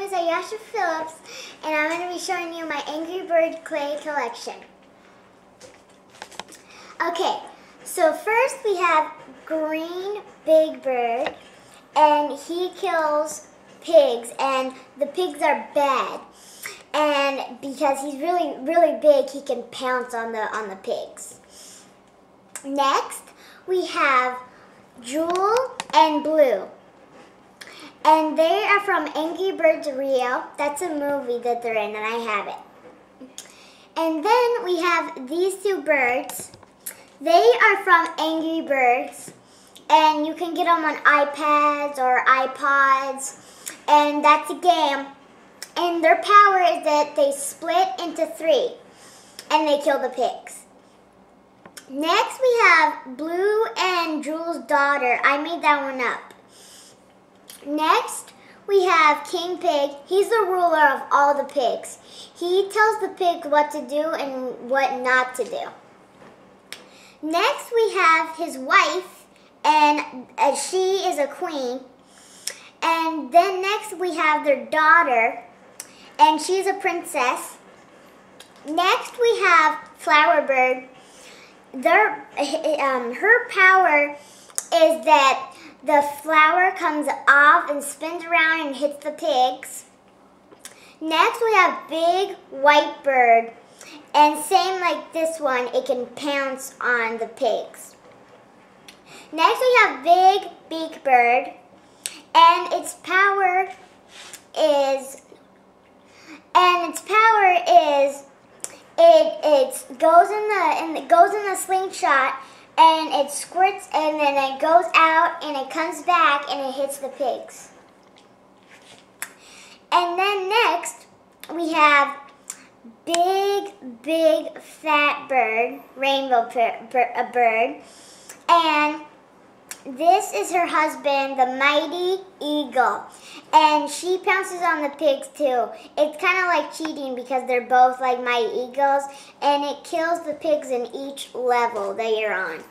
is Ayasha Phillips, and I'm going to be showing you my Angry Bird clay collection. Okay, so first we have Green Big Bird, and he kills pigs, and the pigs are bad. And because he's really, really big, he can pounce on the pigs. Next, we have Jewel and Blue. And they are from Angry Birds Rio. That's a movie that they're in, and I have it. And then we have these two birds. They are from Angry Birds, and you can get them on iPads or iPods, and that's a game. And their power is that they split into 3, and they kill the pigs. Next, we have Blue and Jewel's daughter. I made that one up. Next, we have King Pig. He's the ruler of all the pigs. He tells the pigs what to do and what not to do. Next, we have his wife, and she is a queen. And then next, we have their daughter, and she's a princess. Next, we have Flower Bird. Her power is that the flower comes off and spins around and hits the pigs. Next, we have Big White Bird. And same like this one, it can pounce on the pigs. Next, we have Big Beak Bird. And its power is it goes in the slingshot, and it squirts, and then it goes out, and it comes back, and it hits the pigs. And then next, we have Big Fat Bird, Rainbow Bird, and this is her husband, the Mighty Eagle, and she pounces on the pigs too. It's kind of like cheating because they're both like Mighty Eagles, and it kills the pigs in each level that you're on.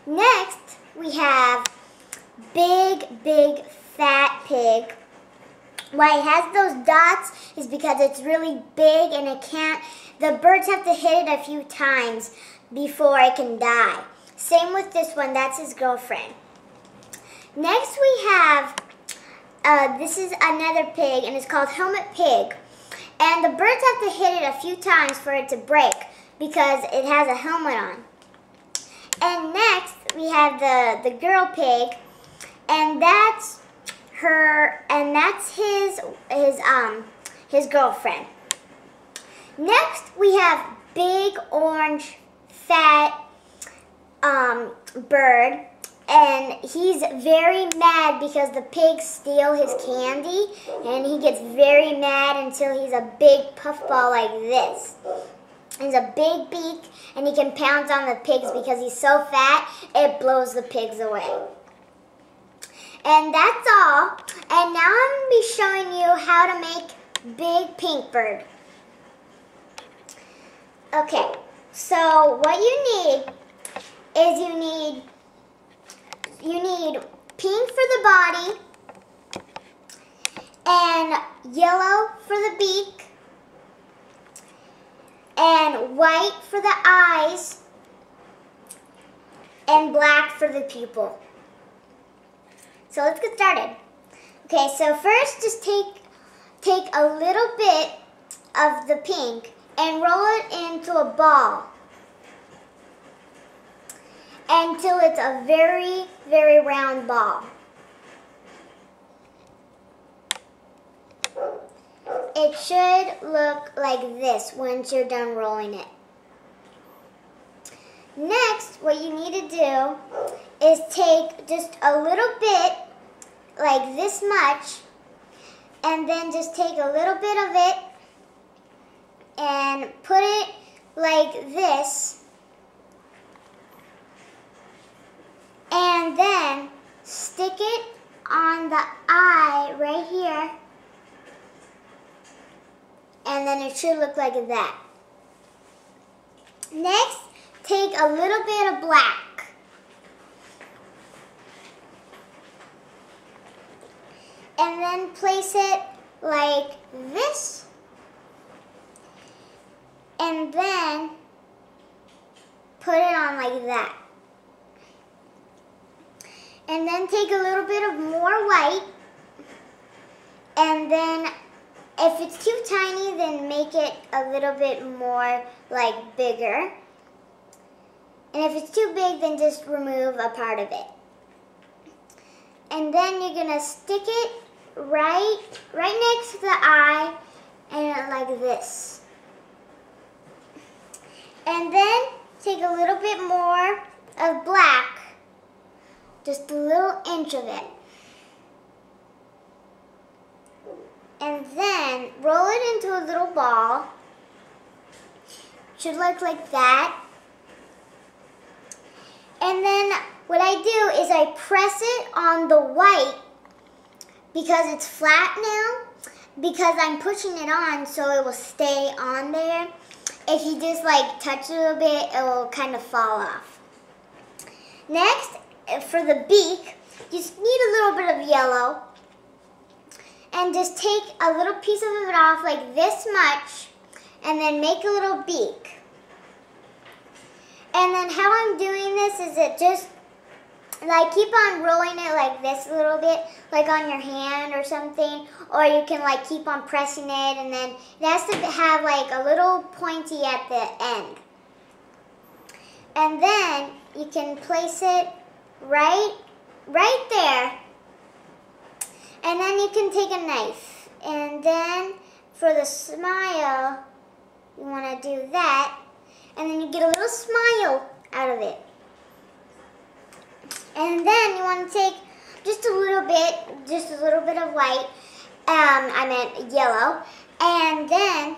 Next, we have Big Fat Pig. Why it has those dots is because it's really big, and the birds have to hit it a few times before it can die. Same with this one, that's his girlfriend. Next we have, this is another pig, and it's called Helmet Pig. And the birds have to hit it a few times for it to break because it has a helmet on. And next we have the girl pig, and that's her, and that's his girlfriend. Next we have Big Orange Fat Bird, and he's very mad because the pigs steal his candy, and he gets very mad until he's a big puffball like this. He's a big beak, and he can pounce on the pigs because he's so fat, it blows the pigs away. And that's all. And now I'm going to be showing you how to make Big Pink Bird. Okay, so what you need is you need pink for the body, and yellow for the beak, and white for the eyes, and black for the pupil. So let's get started. Okay, so first just take a little bit of the pink and roll it into a ball until it's a very, very round ball. It should look like this once you're done rolling it. Next, what you need to do is take just a little bit, like this much, and then just take a little bit of it and put it like this, and then stick it on the eye right here, and then it should look like that. Next, take a little bit of black and then place it like this. And then put it on like that. And then take a little bit of more white. And then if it's too tiny, then make it a little bit more like bigger. And if it's too big, then just remove a part of it. And then you're gonna stick it right next to the eye, and like this. And then take a little bit more of black, just a little inch of it. And then roll it into a little ball. Should look like that. And then what I do is I press it on the white because it's flat now, because I'm pushing it on so it will stay on there. If you just like touch it a little bit, it will kind of fall off. Next, for the beak, you just need a little bit of yellow. And just take a little piece of it off like this much, and then make a little beak. And then how I'm doing this is it just like keep on rolling it like this a little bit, like on your hand or something, or you can like keep on pressing it, and then it has to have like a little pointy at the end. And then you can place it right there. And then you can take a knife, and then for the smile, you want to do that, and then you get a little smile out of it. And then you want to take just a little bit of white, I meant yellow, and then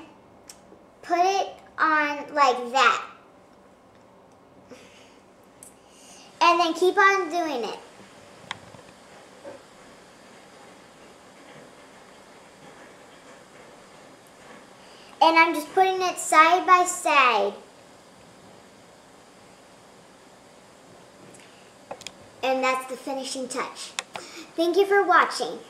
put it on like that. And then keep on doing it. And I'm just putting it side by side. And that's the finishing touch. Thank you for watching.